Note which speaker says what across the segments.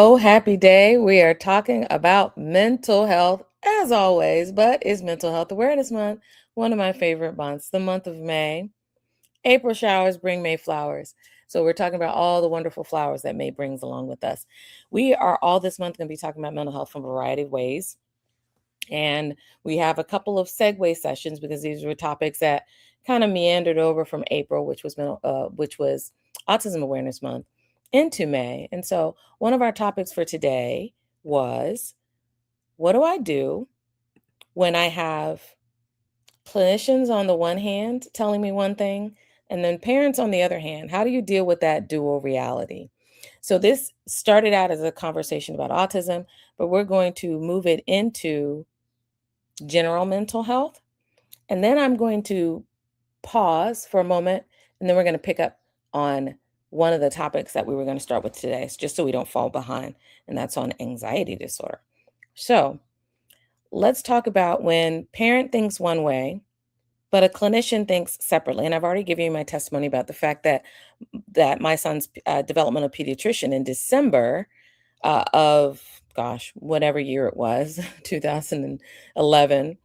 Speaker 1: Oh, happy day. We are talking about mental health as always, but it's Mental Health Awareness Month, one of my favorite months, the month of May. April showers bring May flowers. So we're talking about all the wonderful flowers that May brings along with us. We are all this month going to be talking about mental health from a variety of ways. And we have a couple of segue sessions because these were topics that kind of meandered over from April, which was Autism Awareness Month, into May. And so one of our topics for today was, what do I do when I have clinicians on the one hand telling me one thing, and then parents on the other hand? How do you deal with that dual reality? So this started out as a conversation about autism, but we're going to move it into general mental health. And then I'm going to pause for a moment, and then we're going to pick up on one of the topics that we were going to start with today, just so we don't fall behind, and that's on anxiety disorder. So let's talk about when parent thinks one way, but a clinician thinks separately. And I've already given you my testimony about the fact that my son's developmental pediatrician in December of, gosh, whatever year it was, 2011,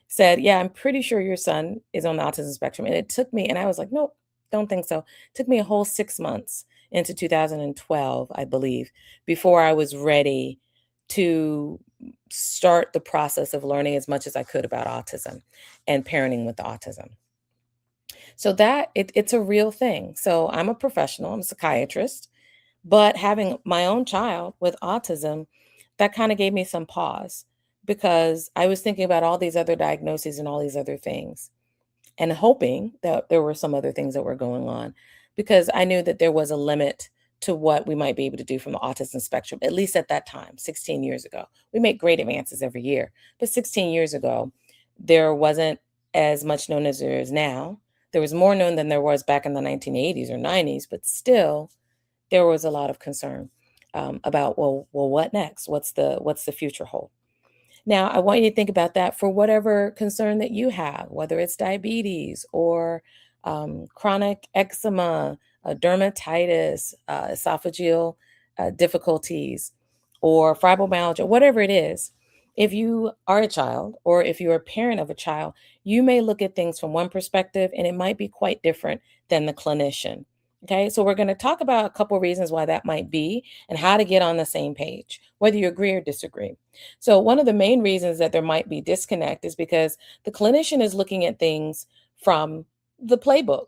Speaker 1: said, "Yeah, I'm pretty sure your son is on the autism spectrum." And it took me, and I was like, "Nope, don't think so." It took me a whole 6 months into 2012, I believe, before I was ready to start the process of learning as much as I could about autism and parenting with autism. So it's a real thing. So I'm a professional, I'm a psychiatrist, but having my own child with autism, that kind of gave me some pause because I was thinking about all these other diagnoses and all these other things and hoping that there were some other things that were going on because I knew that there was a limit to what we might be able to do from the autism spectrum, at least at that time, 16 years ago. We make great advances every year, but 16 years ago, there wasn't as much known as there is now. There was more known than there was back in the 1980s or 90s, but still, there was a lot of concern about what next? What's the future hold? Now, I want you to think about that for whatever concern that you have, whether it's diabetes or chronic eczema, dermatitis, esophageal difficulties, or fibromyalgia, whatever it is. If you are a child or if you're a parent of a child, you may look at things from one perspective and it might be quite different than the clinician. Okay, so we're going to talk about a couple reasons why that might be and how to get on the same page, whether you agree or disagree. So, one of the main reasons that there might be disconnect is because the clinician is looking at things from the playbook.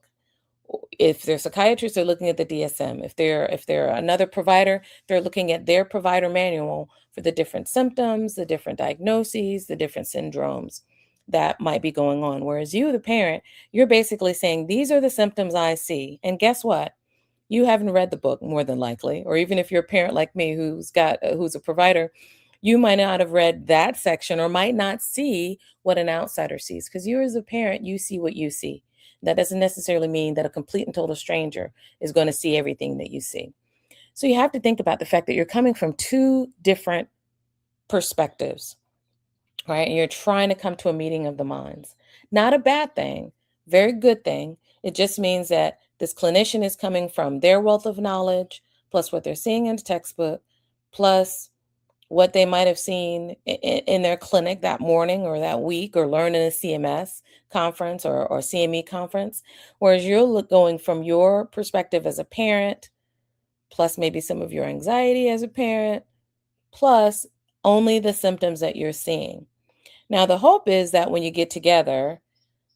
Speaker 1: If they're psychiatrists, they're looking at the DSM. If they're another provider, they're looking at their provider manual for the different symptoms, the different diagnoses, the different syndromes that might be going on. Whereas you, the parent, you're basically saying, these are the symptoms I see. And guess what? You haven't read the book more than likely, or even if you're a parent like me who's a provider, you might not have read that section or might not see what an outsider sees because you as a parent, you see what you see. That doesn't necessarily mean that a complete and total stranger is going to see everything that you see. So you have to think about the fact that you're coming from two different perspectives, right? And you're trying to come to a meeting of the minds. Not a bad thing, very good thing. It just means that this clinician is coming from their wealth of knowledge, plus what they're seeing in the textbook, plus what they might have seen in their clinic that morning or that week or learned in a CMS conference or CME conference. Whereas you're going from your perspective as a parent, plus maybe some of your anxiety as a parent, plus only the symptoms that you're seeing. Now, the hope is that when you get together,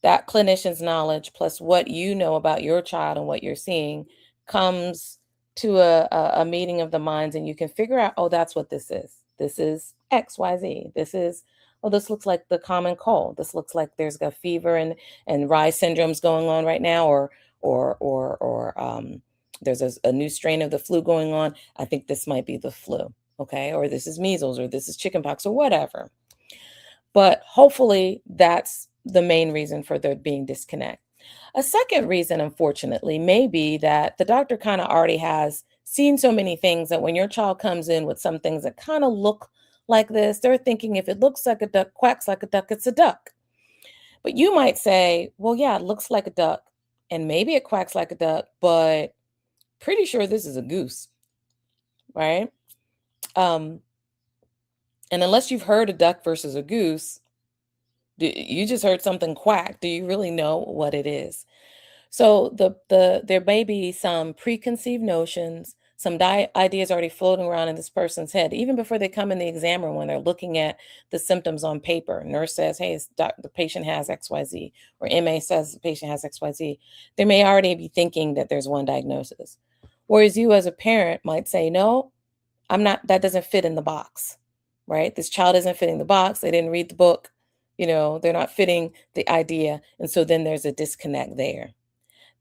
Speaker 1: that clinician's knowledge plus what you know about your child and what you're seeing comes to a meeting of the minds, and you can figure out, oh, that's what this is. This is XYZ. This is, oh, this looks like the common cold. This looks like there's a fever and Rye syndrome's going on right now, or there's a new strain of the flu going on. I think this might be the flu, okay? Or this is measles, or this is chickenpox, or whatever. But hopefully that's the main reason for there being disconnect. A second reason, unfortunately, may be that the doctor kind of already has seen so many things that when your child comes in with some things that kind of look like this, they're thinking if it looks like a duck, quacks like a duck, it's a duck. But you might say, well, yeah, it looks like a duck and maybe it quacks like a duck, but pretty sure this is a goose, right? And unless you've heard a duck versus a goose, you just heard something quack. Do you really know what it is? So there may be some preconceived notions, some ideas already floating around in this person's head, even before they come in the exam room when they're looking at the symptoms on paper. Nurse says, "Hey, the patient has XYZ," or MA says the patient has XYZ. They may already be thinking that there's one diagnosis. Whereas you as a parent might say, "No, I'm not, that doesn't fit in the box," right? This child isn't fitting the box. They didn't read the book. They're not fitting the idea. And so then there's a disconnect there.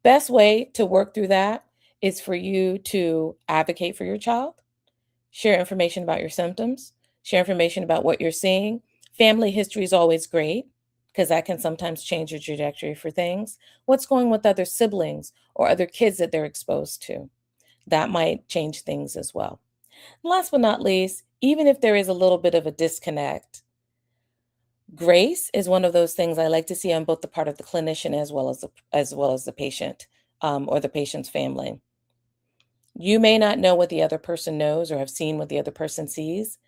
Speaker 1: Best way to work through that is for you to advocate for your child, share information about your symptoms, share information about what you're seeing. Family history is always great because that can sometimes change your trajectory for things. What's going with other siblings or other kids that they're exposed to? That might change things as well. Last but not least, even if there is a little bit of a disconnect, grace is one of those things I like to see on both the part of the clinician as well as the patient, or the patient's family. You may not know what the other person knows or have seen what the other person sees,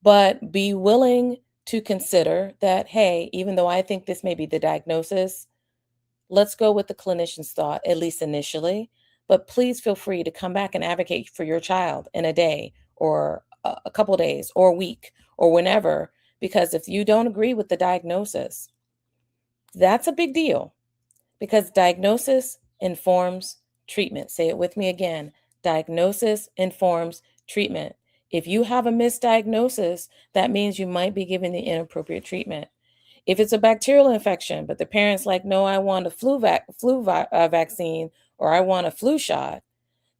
Speaker 1: but be willing to consider that, hey, even though I think this may be the diagnosis, let's go with the clinician's thought, at least initially. But please feel free to come back and advocate for your child in a day or a couple days or a week or whenever, because if you don't agree with the diagnosis, that's a big deal because diagnosis informs treatment. Say it with me again. Diagnosis informs treatment. If you have a misdiagnosis, that means you might be giving the inappropriate treatment. If it's a bacterial infection, but the parent's like, no, I want a vaccine, or I want a flu shot,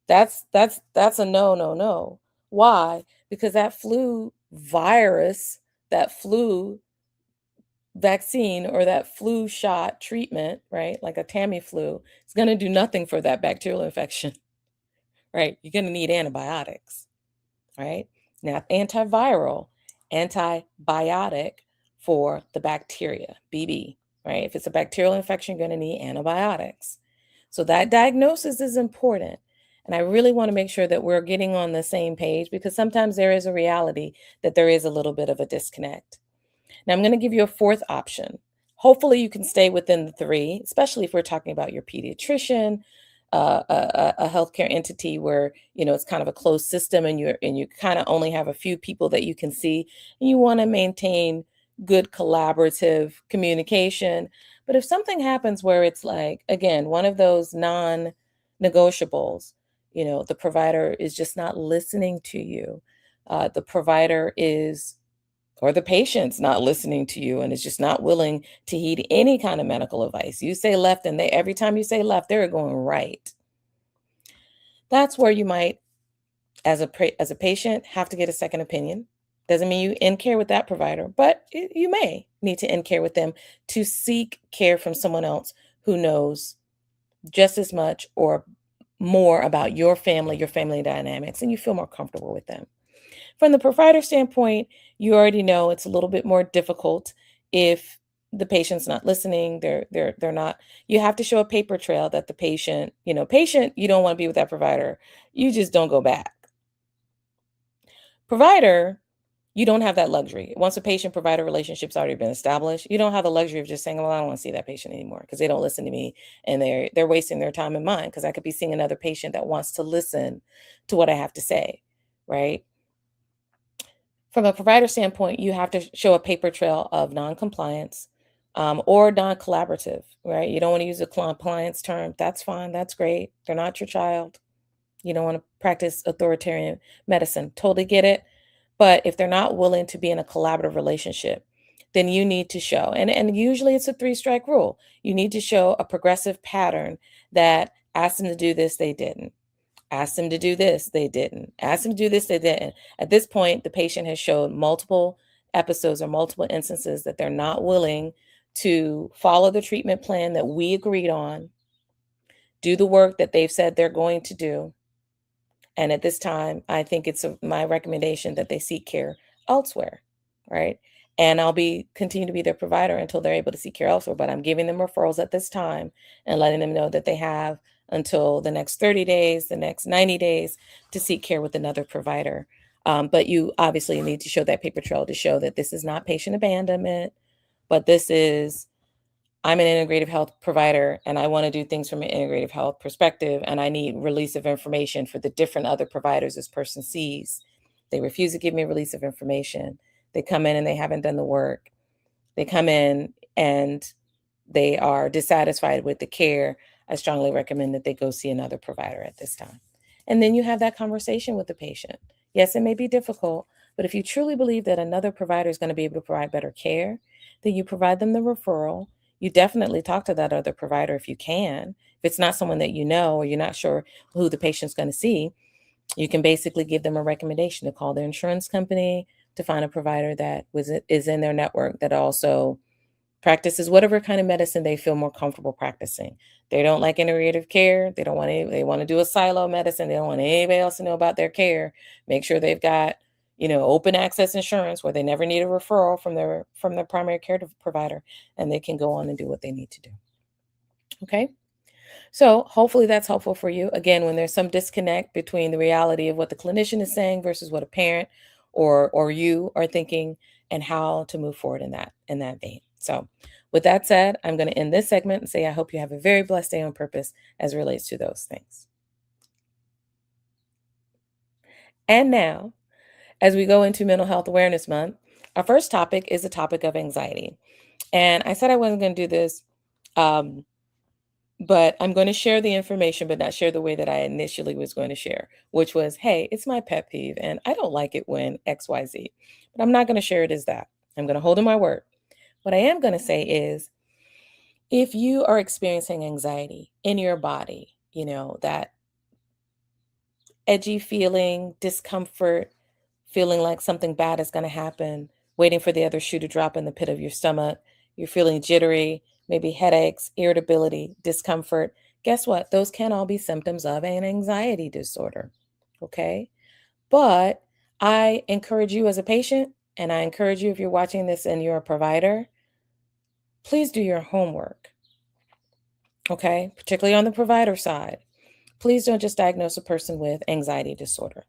Speaker 1: that's a no, no, no. Why? Because that flu virus, that flu vaccine, or that flu shot treatment, right? Like a Tamiflu, it's going to do nothing for that bacterial infection, right? You're going to need antibiotics, right? Now, antiviral, antibiotic for the bacteria, BB, right? If it's a bacterial infection, you're going to need antibiotics. So that diagnosis is important. And I really want to make sure that we're getting on the same page, because sometimes there is a reality that there is a little bit of a disconnect. Now, I'm going to give you a fourth option. Hopefully, you can stay within the three, especially if we're talking about your pediatrician, a healthcare entity where it's kind of a closed system, and you kind of only have a few people that you can see, and you want to maintain good collaborative communication. But if something happens where it's like, again, one of those non-negotiables, the provider is just not listening to you, the provider is or the patient's not listening to you and is just not willing to heed any kind of medical advice. You say left, and every time you say left, they're going right. That's where you might, as a patient, have to get a second opinion. Doesn't mean you end care with that provider, but you may need to end care with them to seek care from someone else who knows just as much or more about your family dynamics, and you feel more comfortable with them. From the provider standpoint, you already know it's a little bit more difficult if the patient's not listening. They're not. You have to show a paper trail that the patient, you don't want to be with that provider. You just don't go back. Provider, you don't have that luxury. Once a patient provider relationship's already been established, you don't have the luxury of just saying, well, I don't want to see that patient anymore because they don't listen to me, and they're wasting their time and mine, because I could be seeing another patient that wants to listen to what I have to say, right? From a provider standpoint, you have to show a paper trail of non-compliance, or non-collaborative, right? You don't want to use a compliance term. That's fine. That's great. They're not your child. You don't want to practice authoritarian medicine. Totally get it. But if they're not willing to be in a collaborative relationship, then you need to show, and usually it's a three-strike rule. You need to show a progressive pattern that asked them to do this, they didn't. Asked them to do this, they didn't. Asked them to do this, they didn't. At this point, the patient has showed multiple episodes or multiple instances that they're not willing to follow the treatment plan that we agreed on, do the work that they've said they're going to do. And at this time, I think it's my recommendation that they seek care elsewhere, right? And I'll continue to be their provider until they're able to seek care elsewhere. But I'm giving them referrals at this time and letting them know that they have until the next 30 days, the next 90 days to seek care with another provider. But you obviously need to show that paper trail to show that this is not patient abandonment, but this is, I'm an integrative health provider and I want to do things from an integrative health perspective. And I need release of information for the different other providers this person sees. They refuse to give me a release of information. They come in and they haven't done the work. They come in and they are dissatisfied with the care. I strongly recommend that they go see another provider at this time. And then you have that conversation with the patient. Yes, it may be difficult, but if you truly believe that another provider is going to be able to provide better care, then you provide them the referral. You definitely talk to that other provider if you can. If it's not someone that you know or you're not sure who the patient's going to see, you can basically give them a recommendation to call their insurance company to find a provider that is in their network that also practices whatever kind of medicine they feel more comfortable practicing. They don't like integrative care. They don't want any, they want to do a silo medicine. They don't want anybody else to know about their care. Make sure they've got, open access insurance where they never need a referral from their primary care provider, and they can go on and do what they need to do. Okay? So hopefully that's helpful for you. Again, when there's some disconnect between the reality of what the clinician is saying versus what a parent or you are thinking, and how to move forward in that vein. So with that said, I'm going to end this segment and say I hope you have a very blessed day on purpose as it relates to those things. And now, as we go into Mental Health Awareness Month, our first topic is the topic of anxiety. And I said I wasn't going to do this, but I'm going to share the information, but not share the way that I initially was going to share, which was, hey, it's my pet peeve, and I don't like it when XYZ. But I'm not going to share it as that. I'm going to hold to my word. What I am going to say is, if you are experiencing anxiety in your body, that edgy feeling, discomfort, feeling like something bad is going to happen, waiting for the other shoe to drop in the pit of your stomach, you're feeling jittery, maybe headaches, irritability, discomfort. Guess what? Those can all be symptoms of an anxiety disorder. Okay. But I encourage you as a patient, and I encourage you if you're watching this and you're a provider, please do your homework. Okay. Particularly on the provider side. Please don't just diagnose a person with anxiety disorder.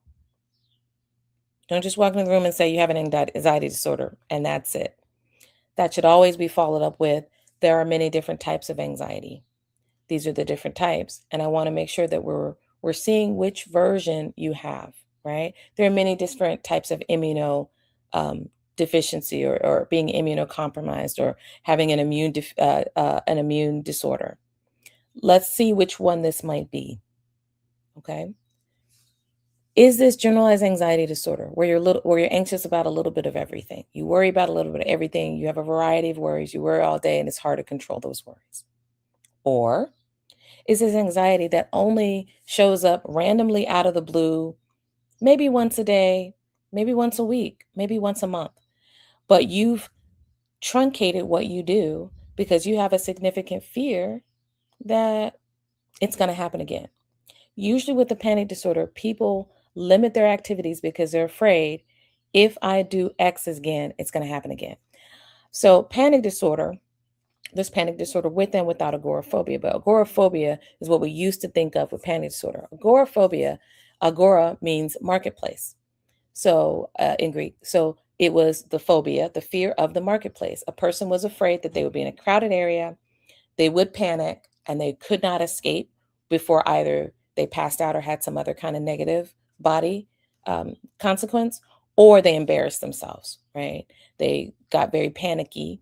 Speaker 1: Don't just walk in the room and say you have an anxiety disorder and that's it. That should always be followed up with, there are many different types of anxiety. These are the different types. And I want to make sure that we're seeing which version you have, right? There are many different types of deficiency or being immunocompromised or having an immune disorder. Let's see which one this might be. Okay. Is this generalized anxiety disorder where you're anxious about a little bit of everything? You worry about a little bit of everything. You have a variety of worries. You worry all day and it's hard to control those worries. Or is this anxiety that only shows up randomly out of the blue, maybe once a day, maybe once a week, maybe once a month, but you've truncated what you do because you have a significant fear that it's going to happen again. Usually with the panic disorder, people limit their activities because they're afraid, if I do X again, it's going to happen again. So panic disorder, there's panic disorder with and without agoraphobia, but agoraphobia is what we used to think of with panic disorder. Agoraphobia, agora means marketplace. So in Greek, so it was the phobia, the fear of the marketplace. A person was afraid that they would be in a crowded area, they would panic, and they could not escape before either they passed out or had some other kind of negative body consequence, or they embarrassed themselves, right? They got very panicky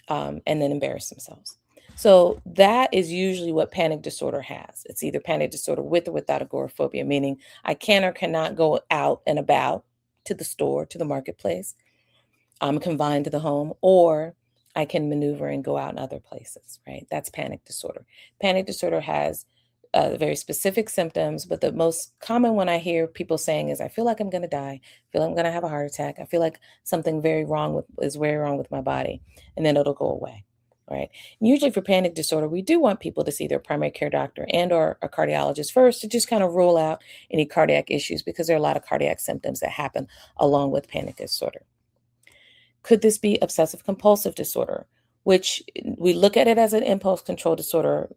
Speaker 1: and then embarrassed themselves. So that is usually what panic disorder has. It's either panic disorder with or without agoraphobia, meaning I can or cannot go out and about to the store, to the marketplace. I'm confined to the home, or I can maneuver and go out in other places, right? That's panic disorder. Panic disorder has very specific symptoms, but the most common one I hear people saying is, I feel like I'm going to die. I feel like I'm going to have a heart attack. I feel like something is very wrong with my body, and then it'll go away, right? And usually for panic disorder, we do want people to see their primary care doctor and or a cardiologist first to just kind of rule out any cardiac issues, because there are a lot of cardiac symptoms that happen along with panic disorder. Could this be obsessive compulsive disorder, which we look at it as an impulse control disorder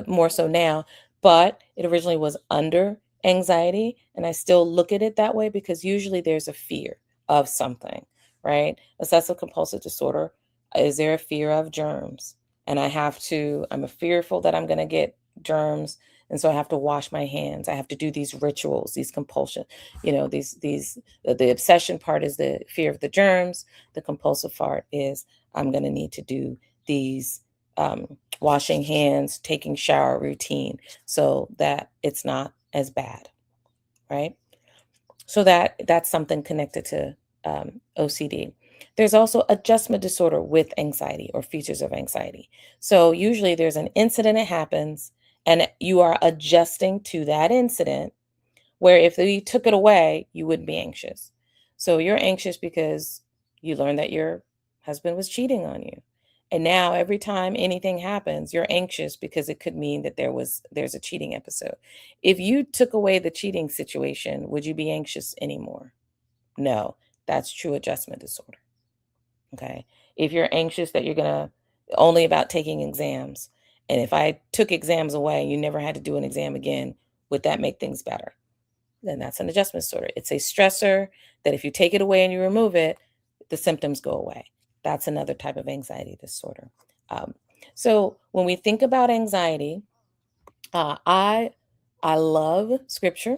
Speaker 1: more so now, but it originally was under anxiety, and I still look at it that way because usually there's a fear of something, right? Obsessive compulsive disorder, is there a fear of germs? And I'm fearful that I'm going to get germs. And so I have to wash my hands. I have to do these rituals, these compulsion, the obsession part is the fear of the germs. The compulsive part is I'm going to need to do these washing hands, taking shower routine so that it's not as bad, right? So that's something connected to OCD. There's also adjustment disorder with anxiety or features of anxiety. So usually there's an incident that happens and you are adjusting to that incident where if you took it away, you wouldn't be anxious. So you're anxious because you learned that your husband was cheating on you. And now every time anything happens, you're anxious because it could mean that there's a cheating episode. If you took away the cheating situation, would you be anxious anymore? No, that's true adjustment disorder. Okay. If you're anxious that you're going to only about taking exams, and if I took exams away and you never had to do an exam again, would that make things better? Then that's an adjustment disorder. It's a stressor that if you take it away and you remove it, the symptoms go away. That's another type of anxiety disorder. So when we think about anxiety, I love scripture,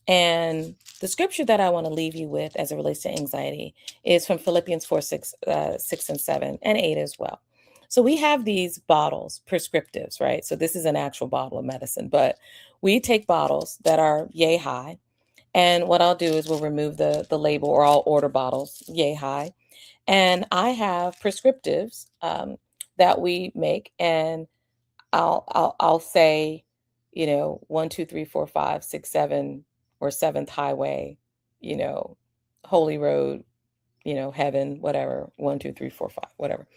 Speaker 1: and the scripture that I want to leave you with as it relates to anxiety is from Philippians 4, 6, 6 and 7, and 8 as well. So we have these bottles, prescriptives, right? So this is an actual bottle of medicine, but we take bottles that are yay high. And what I'll do is we'll remove the label, or I'll order bottles yay high. And I have prescriptives that we make, and I'll say, 1, 2, 3, 4, 5, 6, 7, or seventh highway, you know, holy road, heaven, whatever, 1, 2, 3, 4, 5, whatever.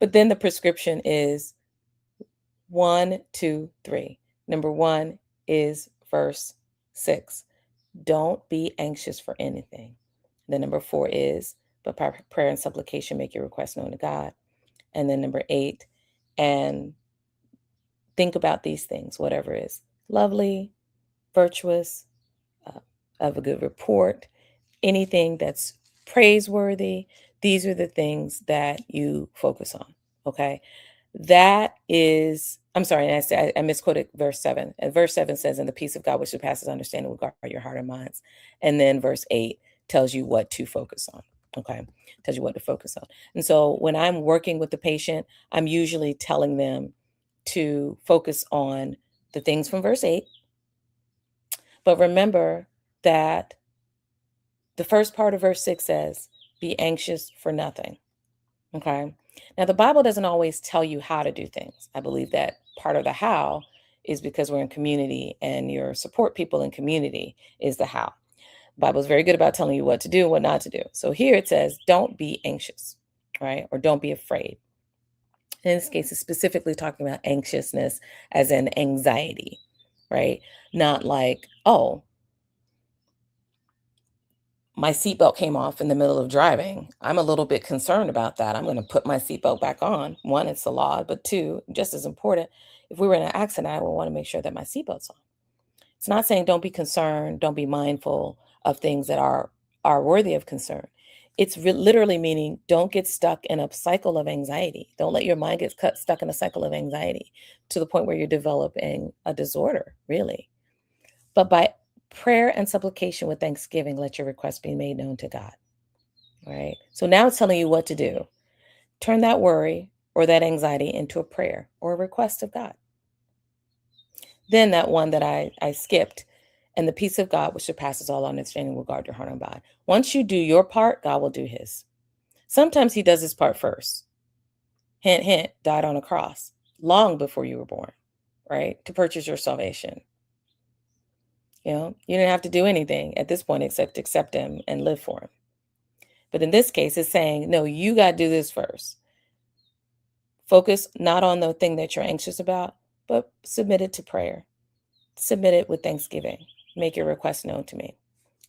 Speaker 1: But then the prescription is 1, 2, 3. Number 1 is verse 6. Don't be anxious for anything. Then number 4 is, but by prayer and supplication, make your request known to God. And then number 8, and think about these things, whatever is lovely, virtuous, of a good report, anything that's praiseworthy. These are the things that you focus on. Okay. That is, I'm sorry, I misquoted verse 7. And verse 7 says, "And the peace of God, which surpasses understanding, will guard your heart and minds." And then verse 8 tells you what to focus on. Okay. Tells you what to focus on. And so when I'm working with the patient, I'm usually telling them to focus on the things from verse 8. But remember that the first part of verse 6 says, "Be anxious for nothing." Okay. Now, the Bible doesn't always tell you how to do things. I believe that part of the how is because we're in community, and your support people in community is the how. The Bible is very good about telling you what to do and what not to do. So here it says, don't be anxious, right? Or don't be afraid. In this case, it's specifically talking about anxiousness as in anxiety, right? Not like, oh, my seatbelt came off in the middle of driving. I'm a little bit concerned about that. I'm going to put my seatbelt back on. One, it's a law, but two, just as important, if we were in an accident, I would want to make sure that my seatbelt's on. It's not saying don't be concerned, don't be mindful of things that are worthy of concern. It's literally meaning don't get stuck in a cycle of anxiety. Don't let your mind get stuck in a cycle of anxiety to the point where you're developing a disorder, really. But by prayer and supplication with thanksgiving, let your request be made known to God. All right. So now it's telling you what to do. Turn that worry or that anxiety into a prayer or a request of God. Then that one that I skipped, and the peace of God, which surpasses all understanding, will guard your heart and mind. Once you do your part, God will do his. Sometimes he does his part first. Hint, hint, died on a cross long before you were born, right? To purchase your salvation. You didn't have to do anything at this point except accept him and live for him. But in this case, it's saying, no, you got to do this first. Focus not on the thing that you're anxious about, but submit it to prayer. Submit it with thanksgiving. Make your request known to me.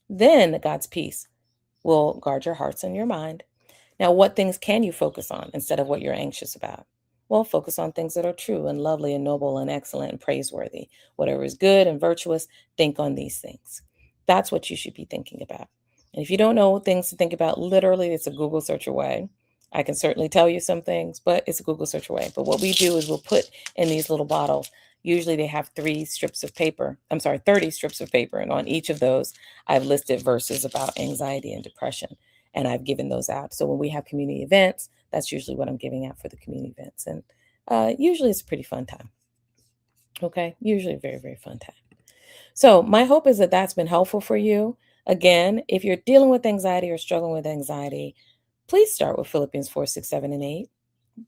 Speaker 1: Then God's peace will guard your hearts and your mind. Now, what things can you focus on instead of what you're anxious about? Well, focus on things that are true and lovely and noble and excellent and praiseworthy. Whatever is good and virtuous, think on these things. That's what you should be thinking about. And if you don't know things to think about, literally, it's a Google search away. I can certainly tell you some things, but it's a Google search away. But what we do is we'll put in these little bottles. Usually they have 30 strips of paper. And on each of those, I've listed verses about anxiety and depression. And I've given those out. So when we have community events, that's usually what I'm giving out for the community events. And usually it's a pretty fun time. Okay. Usually a very, very fun time. So my hope is that that's been helpful for you. Again, if you're dealing with anxiety or struggling with anxiety, please start with Philippians 4, 6, 7, and 8.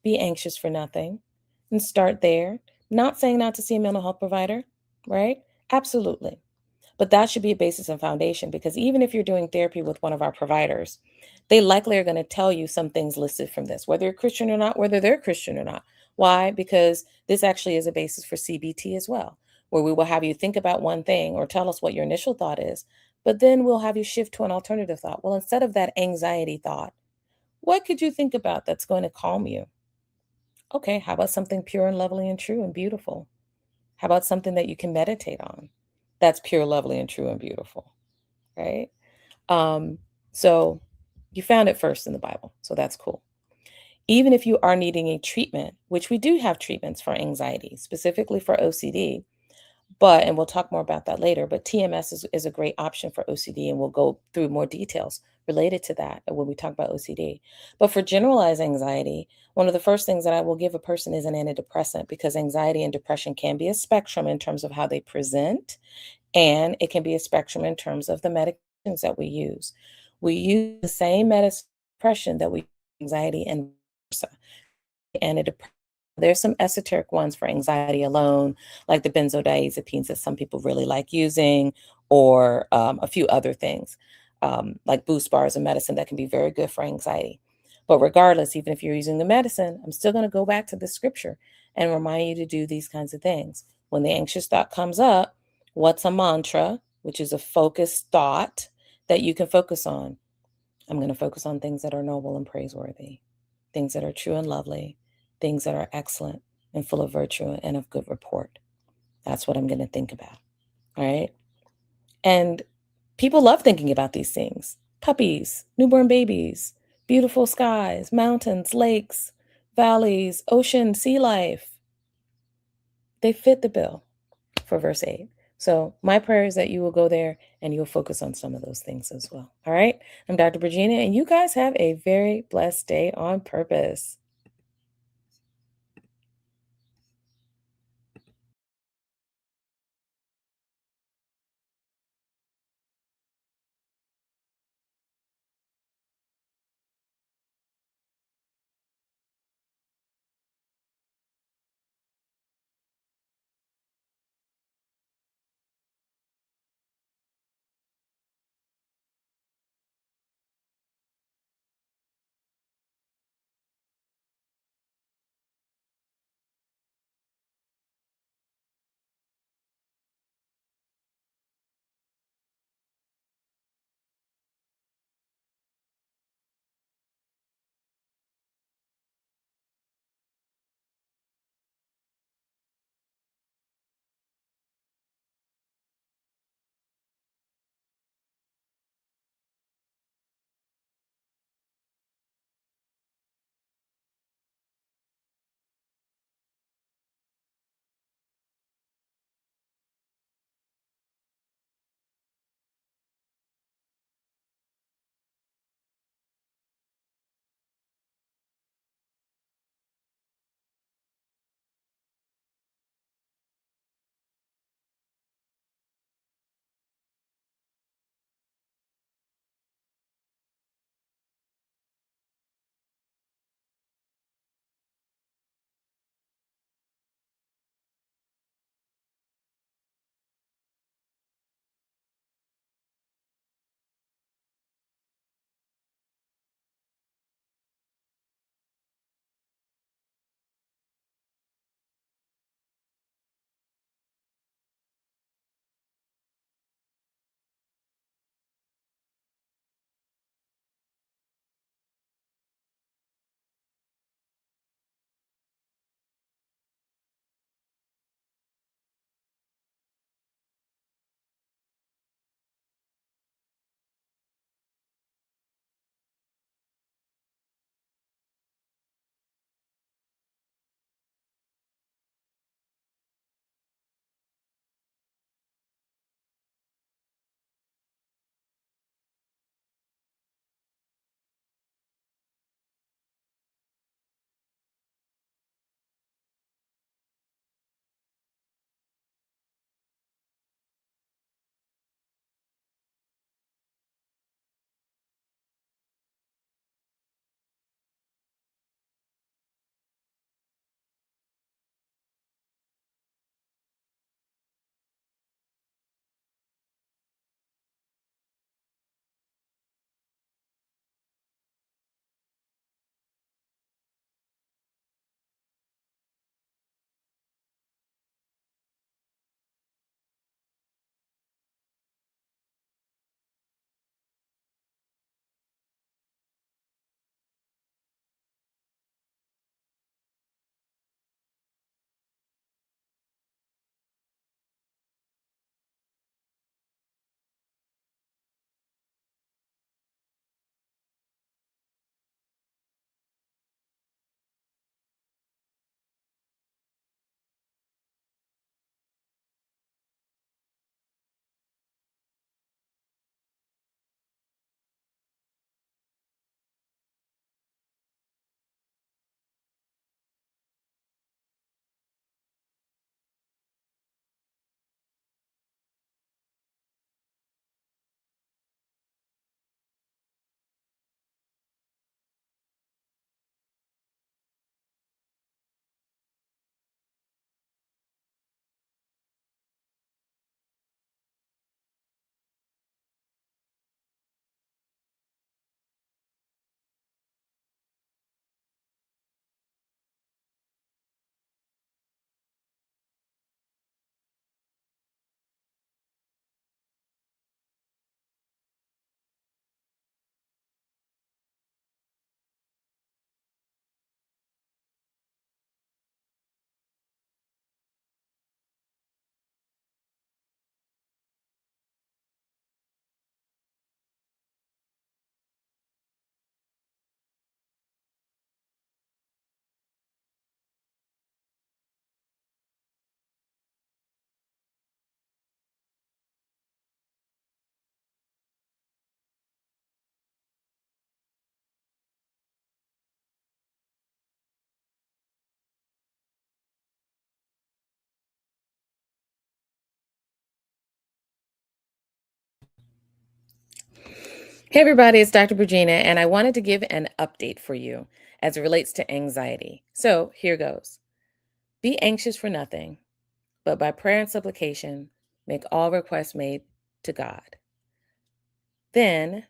Speaker 1: Be anxious for nothing and start there. Not saying not to see a mental health provider, right? Absolutely. But that should be a basis and foundation because even if you're doing therapy with one of our providers, they likely are going to tell you some things listed from this, whether you're Christian or not, whether they're Christian or not. Why? Because this actually is a basis for CBT as well, where we will have you think about one thing or tell us what your initial thought is, but then we'll have you shift to an alternative thought. Well, instead of that anxiety thought, what could you think about that's going to calm you? Okay, how about something pure and lovely and true and beautiful? How about something that you can meditate on? That's pure, lovely, and true and beautiful, right? Um, so you found it first in the Bible. So that's cool. Even if you are needing a treatment, which we do have treatments for anxiety, specifically for OCD, and we'll talk more about that later, but TMS is a great option for OCD, and we'll go through more details related to that when we talk about OCD. But for generalized anxiety, one of the first things that I will give a person is an antidepressant because anxiety and depression can be a spectrum in terms of how they present, and it can be a spectrum in terms of the medications that we use. We use the same medicine for depression that we use for anxiety and vice versa. Antidepressants. There's some esoteric ones for anxiety alone, like the benzodiazepines that some people really like using, or a few other things, like boost bars of medicine that can be very good for anxiety. But regardless, even if you're using the medicine, I'm still going to go back to the scripture and remind you to do these kinds of things. When the anxious thought comes up, what's a mantra, which is a focused thought that you can focus on? I'm going to focus on things that are noble and praiseworthy, things that are true and lovely, things that are excellent and full of virtue and of good report. That's what I'm going to think about. All right. And people love thinking about these things: puppies, newborn babies, beautiful skies, mountains, lakes, valleys, ocean, sea life. They fit the bill for verse 8. So my prayer is that you will go there and you'll focus on some of those things as well. All right. I'm Dr. Virginia, and you guys have a very blessed day on purpose. Hey, everybody, it's Dr. Regina, and I wanted to give an update for you as it relates to anxiety. So here goes. Be anxious for nothing, but by prayer and supplication, make all requests made to God. Then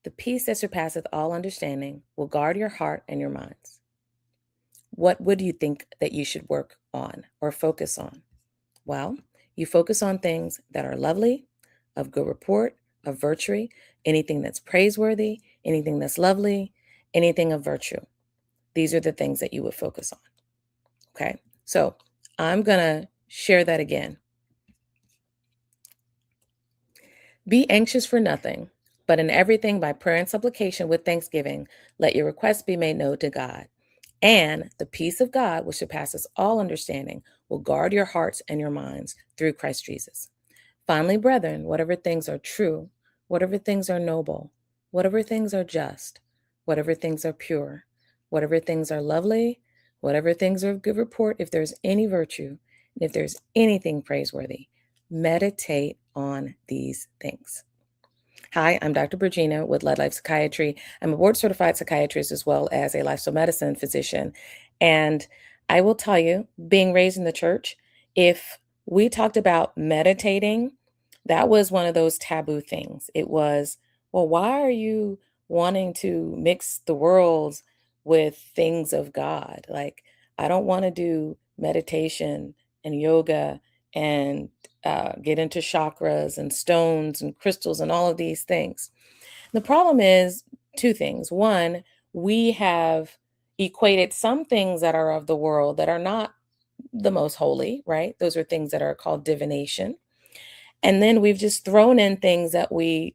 Speaker 1: the peace that surpasseth all understanding will guard your heart and your minds. What would you think that you should work on or focus on? Well, you focus on things that are lovely, of good report, of virtue, anything that's praiseworthy, anything that's lovely, anything of virtue. These are the things that you would focus on. Okay. So I'm going to share that again. Be anxious for nothing, but in everything by prayer and supplication with thanksgiving, let your requests be made known to God. And the peace of God, which surpasses all understanding, will guard your hearts and your minds through Christ Jesus. Finally, brethren, whatever things are true, whatever things are noble, whatever things are just, whatever things are pure, whatever things are lovely, whatever things are of good report, if there's any virtue, and if there's anything praiseworthy, meditate on these things. Hi, I'm Dr. Regina with Led Life Psychiatry. I'm a board certified psychiatrist as well as a lifestyle medicine physician. And I will tell you, being raised in the church, if we talked about meditating, that was one of those taboo things. It was, well, why are you wanting to mix the worlds with things of God? Like, I don't want to do meditation and yoga and get into chakras and stones and crystals and all of these things. The problem is two things. One, we have equated some things that are of the world that are not the most holy, right? Those are things that are called divination. And then we've just thrown in things that we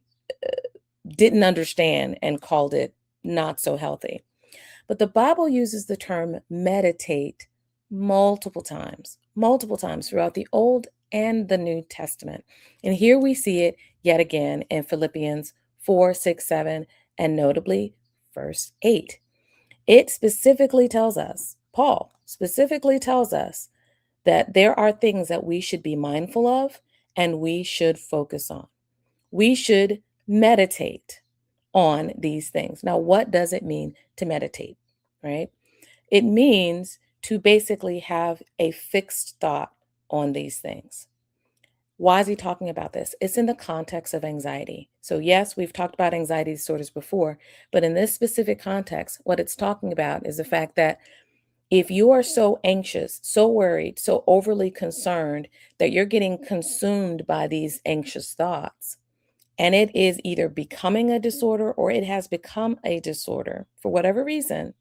Speaker 1: didn't understand and called it not so healthy. But the Bible uses the term meditate multiple times throughout the Old and the New Testament. And here we see it yet again in Philippians 4, 6, 7, and notably verse 8. It specifically tells us, Paul specifically tells us, that there are things that we should be mindful of and we should focus on. We should meditate on these things. Now, what does it mean to meditate, right? It means to basically have a fixed thought on these things. Why is he talking about this? It's in the context of anxiety. So, yes, we've talked about anxiety disorders before, but in this specific context, what it's talking about is the fact that if you are so anxious, so worried, so overly concerned that you're getting consumed by these anxious thoughts, and it is either becoming a disorder or it has become a disorder for whatever reason,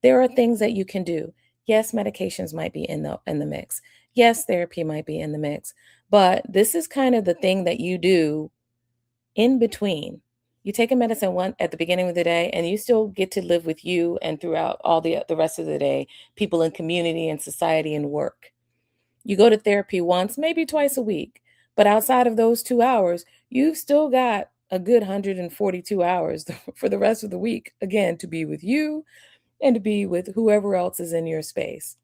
Speaker 1: there are things that you can do. Yes, medications might be in the mix. Yes, therapy might be in the mix. But this is kind of the thing that you do in between. You take a medicine one at the beginning of the day and you still get to live with you and throughout all the rest of the day, people in community and society and work. You go to therapy once, maybe twice a week. But outside of those 2 hours, you've still got a good 142 hours for the rest of the week, again, to be with you and to be with whoever else is in your space.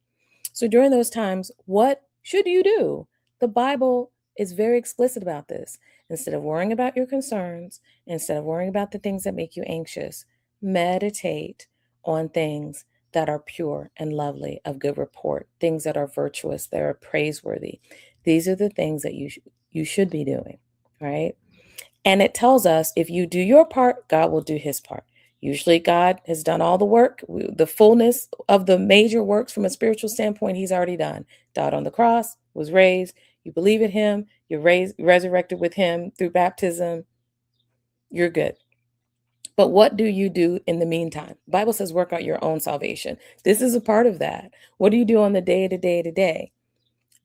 Speaker 1: So during those times, what should you do? The Bible is very explicit about this. Instead of worrying about your concerns, instead of worrying about the things that make you anxious, meditate on things that are pure and lovely, of good report, things that are virtuous, that are praiseworthy. These are the things that you should be doing, right? And it tells us if you do your part, God will do his part. Usually, God has done all the work. The fullness of the major works from a spiritual standpoint, he's already done. Died on the cross, was raised. You believe in him, you're raised, resurrected with him through baptism. You're good. But what do you do in the meantime? The Bible says work out your own salvation. This is a part of that. What do you do on the day to day to day?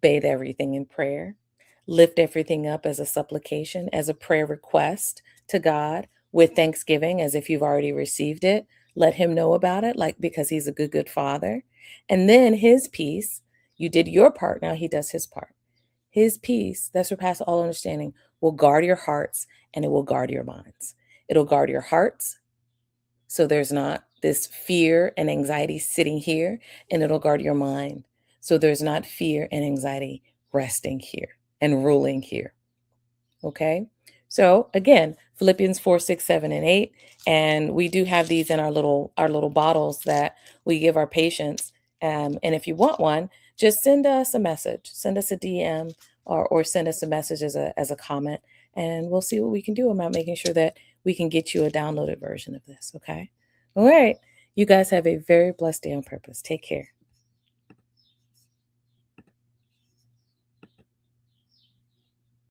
Speaker 1: Bathe everything in prayer, lift everything up as a supplication, as a prayer request to God with thanksgiving, as if you've already received it. Let him know about it, like because he's a good, good father. And then his peace, you did your part, now he does his part. His peace that surpasses all understanding will guard your hearts and it will guard your minds. It'll guard your hearts so there's not this fear and anxiety sitting here, and it'll guard your mind. So there's not fear and anxiety resting here and ruling here. Okay. So again, Philippians 4, 6, 7, and 8. And we do have these in our little bottles that we give our patients. And if you want one, just send us a message, send us a DM, or send us a message as a comment, and we'll see what we can do about making sure that we can get you a downloaded version of this. Okay. All right. You guys have a very blessed day on purpose. Take care.